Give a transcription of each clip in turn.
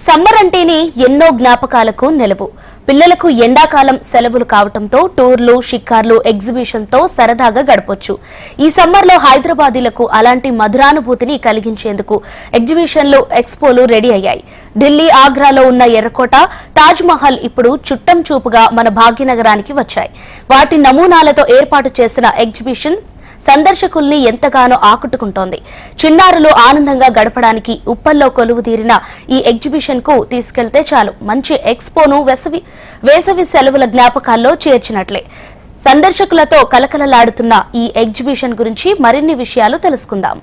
Summer అంటేనే ఎన్నో జ్ఞాపకాలకు నెలవు. పిల్లలకు ఎండాకాలం సెలవులు కావటంతో టూర్లు, షికార్లు, ఎగ్జిబిషన్తో సరదాగా గడపొచ్చు. ఈ సమ్మర్లో హైదరాబాదీలకు అలాంటి మధురానుభూతిని కలిగించేందుకు ఎగ్జిబిషన్లు, ఎక్స్పోలు రెడీ అయ్యాయి. ఢిల్లీ, ఆగ్రాలో ఉన్న ఎర్రకోట, తాజ్ మహల్ ఇప్పుడు చుట్టం చూపుగా మన భాగ్యనగరానికి వచ్చాయి. వాటి నమూనాలతో ఏర్పాటు చేసిన ఎగ్జిబిషన్ సందర్శకుల్ని ఎంతగానో ఆకట్టుకుంటోంది. చిన్నారులు ఆనందంగా గడపడానికి ఉప్పల్లో కొలువు తీరిన ఈ ఎగ్జిబిషన్ కు తీసుకెళ్తే చాలు, మంచి ఎక్స్పోను వేసవి సెలవుల జ్ఞాపకాల్లో చేర్చినట్లే. సందర్శకులతో కలకలలాడుతున్న ఈ ఎగ్జిబిషన్ గురించి మరిన్ని విషయాలు తెలుసుకుందాం.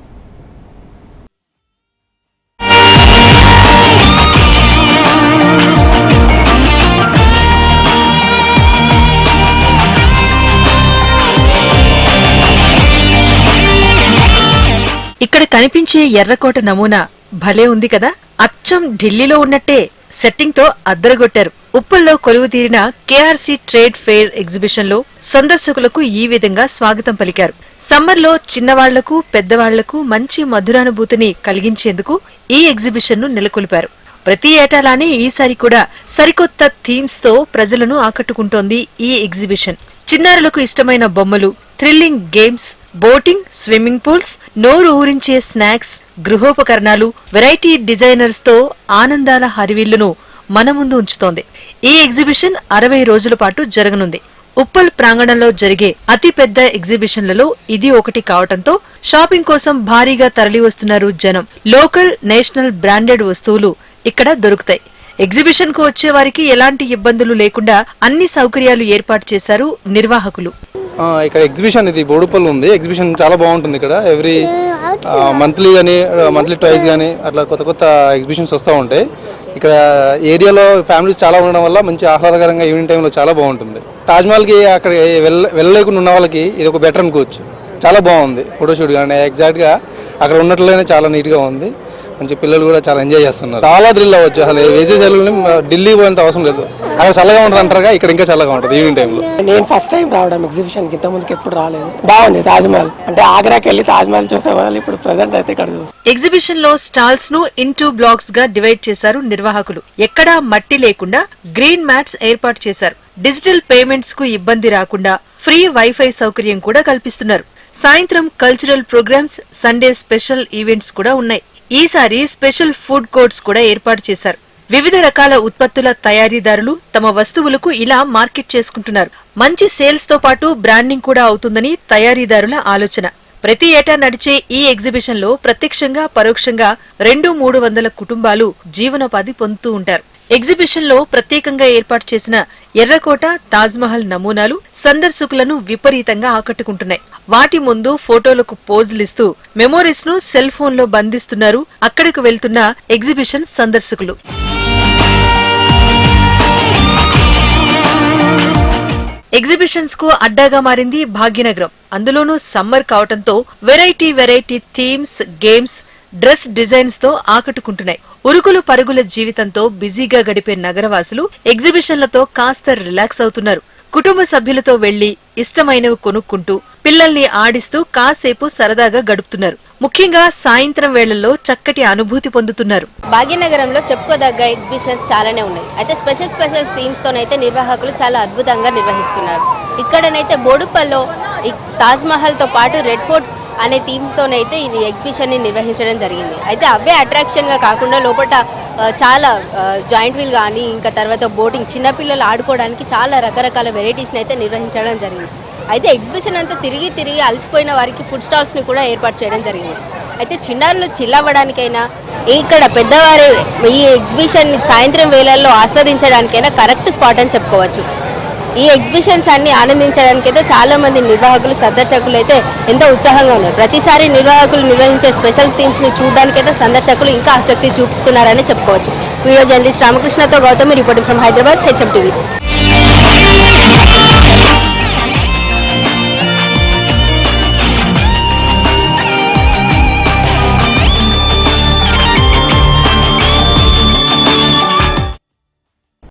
ఇక్కడ కనిపించే ఎర్రకోట నమూనా భలే ఉంది కదా. అచ్చం ఢిల్లీలో ఉన్నట్టే సెట్టింగ్ తో అద్దరగొట్టారు. ఉప్పల్లో కొలువు తీరిన కేఆర్సీ ట్రేడ్ ఫెయిర్ ఎగ్జిబిషన్ లో సందర్శకులకు ఈ విధంగా స్వాగతం పలికారు. సమ్మర్ లో చిన్నవాళ్లకు, పెద్దవాళ్లకు మంచి మధురానుభూతిని కలిగించేందుకు ఈ ఎగ్జిబిషన్ ను నెలకొల్పారు. ప్రతి ఏటాలానే ఈసారి కూడా సరికొత్త థీమ్స్ తో ప్రజలను ఆకట్టుకుంటోంది ఈ ఎగ్జిబిషన్. చిన్నారులకు ఇష్టమైన బొమ్మలు, thrilling games, boating, swimming pools, నోరు ఊరించే స్నాక్స్, గృహోపకరణాలు, వెరైటీ డిజైనర్స్ తో ఆనందాల హరివిల్లును మన ముందు ఉంచుతోంది. ఈ ఎగ్జిబిషన్ 60 రోజుల పాటు జరగనుంది. ఉప్పల్ ప్రాంగణంలో జరిగే అతిపెద్ద ఎగ్జిబిషన్లలో ఇది ఒకటి కావటంతో షాపింగ్ కోసం భారీగా తరలివస్తున్నారు జనం. లోకల్, నేషనల్ బ్రాండెడ్ వస్తువులు ఇక్కడ దొరుకుతాయి. ఎగ్జిబిషన్ కు వచ్చే వారికి ఎలాంటి ఇబ్బందులు లేకుండా అన్ని సౌకర్యాలు ఏర్పాటు చేశారు నిర్వాహకులు. ఇక్కడ ఎగ్జిబిషన్ ఇది బోడుపల్లి ఉంది. ఎగ్జిబిషన్ చాలా బాగుంటుంది. ఇక్కడ ఎవ్రీ మంత్లీ ట్వైస్ కానీ అట్లా కొత్త కొత్త ఎగ్జిబిషన్స్ వస్తూ ఉంటాయి. ఇక్కడ ఏరియాలో ఫ్యామిలీస్ చాలా ఉండడం వల్ల మంచి ఆహ్లాదకరంగా ఈవినింగ్ టైంలో చాలా బాగుంటుంది. తాజ్మహల్కి అక్కడ వెళ్ళలేకుండా ఉన్న వాళ్ళకి ఇది ఒక బెటర్ అనుకోవచ్చు. చాలా బాగుంది ఫోటోషూట్ కానీ, ఎగ్జాక్ట్గా అక్కడ ఉన్నట్లనే చాలా నీట్గా ఉంది. మంచి పిల్లలు కూడా చాలా ఎంజాయ్ చేస్తున్నారు. చాలా థ్రిల్ అవ్వచ్చు. అసలు వేసే సెలవులని ఢిల్లీ పోయేంత అవసరం లేదు. అక్కడ చల్లగా ఉంటుంది అంటారుగా, ఇక్కడ ఇంకా చల్లగా ఉంటుంది ఈవినింగ్ టైంలో. నేను ఫస్ట్ టైం రావడం ఎగ్జిబిషన్ కి, ఇంత ముందుకు ఎప్పుడు రాలేదు. బాగుంది. తాజ్మహల్ అంటే ఆగ్రాకి వెళ్ళి తాజ్మహల్ చూసే వాళ్ళు ఇప్పుడు ప్రెసెంట్ అయితే ఇక్కడ చూస్తాం. ఎగ్జిబిషన్ లో స్టాల్స్ ను ఇంటూ బ్లాక్స్ గా డివైడ్ చేశారు నిర్వాహకులు. ఎక్కడా మట్టి లేకుండా గ్రీన్ మ్యాట్స్ ఏర్పాటు చేశారు. డిజిటల్ పేమెంట్స్ కు ఇబ్బంది రాకుండా ఫ్రీ వైఫై సౌకర్యం కూడా కల్పిస్తున్నారు. సాయంత్రం cultural programs, Sunday special events కూడా ఉన్నాయి. ఈసారి స్పెషల్ ఫుడ్ కోర్ట్స్ కూడా ఏర్పాటు చేశారు. వివిధ రకాల ఉత్పత్తుల తయారీదారులు తమ వస్తువులకు ఇలా మార్కెట్ చేసుకుంటున్నారు. మంచి సేల్స్ తో పాటు బ్రాండింగ్ కూడా అవుతుందని తయారీదారుల ఆలోచన. ప్రతి ఏటా నడిచే ఈ ఎగ్జిబిషన్ లో ప్రత్యక్షంగా, పరోక్షంగా 200-300 కుటుంబాలు జీవనోపాధి పొందుతూ ఉంటారు. ఎగ్జిబిషన్ లో ప్రత్యేకంగా ఏర్పాటు చేసిన ఎర్రకోట, తాజ్మహల్ నమూనాలు సందర్శకులను విపరీతంగా ఆకట్టుకుంటున్నాయి. వాటి ముందు ఫోటోలకు పోజులిస్తూ మెమోరీస్ ను సెల్ ఫోన్ లో బంధిస్తున్నారు అక్కడికి వెళ్తున్న ఎగ్జిబిషన్ సందర్శకులు. ఎగ్జిబిషన్స్ కు అడ్డాగా మారింది భాగ్యనగరం. అందులోనూ సమ్మర్ కావటంతో variety themes, games, dress designs తో ఆకట్టుకుంటున్నాయి. ఉరుకులు పరుగుల జీవితంతో బిజీగా గడిపే నగరవాసులు ఎగ్జిబిషన్లతో కాస్త రిలాక్స్ అవుతున్నారు. కుటుంబ సభ్యులతో వెళ్లి ఇష్టమైనవి కొనుక్కుంటూ పిల్లల్ని ఆడిస్తూ కాసేపు సరదాగా గడుపుతున్నారు. ముఖ్యంగా సాయంత్రం వేళల్లో చక్కటి అనుభూతి పొందుతున్నారు. భాగ్యనగరంలో చెప్పుకోదగ్గ ఎగ్జిబిషన్స్ చాలానే ఉన్నాయి. అయితే స్పెషల్ థీమ్స్ తోనైతే నిర్వాహకులు చాలా అద్భుతంగా నిర్వహిస్తున్నారు. ఇక్కడనైతే బోడుపల్లో తాజ్మహల్ తో పాటు రెడ్ ఫోర్ట్ అనే థీమ్తోనైతే ఈ ఎగ్జిబిషన్ ని నిర్వహించడం జరిగింది. అయితే అవే అట్రాక్షన్ గా కాకుండా లోపల చాలా జాయింట్ వీల్ కానీ, ఇంకా తర్వాత బోటింగ్, చిన్నపిల్లలు ఆడుకోవడానికి చాలా రకరకాల వెరైటీస్ని అయితే నిర్వహించడం జరిగింది. అయితే ఎగ్జిబిషన్ అంతా తిరిగి అలసిపోయిన వారికి ఫుడ్ స్టాల్స్ని కూడా ఏర్పాటు చేయడం జరిగింది. అయితే చిన్నారులు చిల్లవ్వడానికైనా, ఇక్కడ పెద్దవారి ఈ ఎగ్జిబిషన్ సాయంత్రం వేళల్లో ఆస్వాదించడానికైనా కరెక్ట్ స్పాట్ అని చెప్పుకోవచ్చు. ఈ ఎగ్జిబిషన్స్ అన్ని ఆనందించడానికైతే చాలా మంది నిర్వాహకులు, సందర్శకులు అయితే ఎంతో ఉత్సాహంగా ఉన్నారు. ప్రతిసారి నిర్వాహకులు నిర్వహించే స్పెషల్ థీమ్స్ ని చూడడానికైతే సందర్శకులు ఇంకా ఆసక్తి చూపుతున్నారని చెప్పుకోవచ్చు. వీడియో జర్నలిస్ట్ రామకృష్ణతో Gautami, reporting from Hyderabad, HM TV.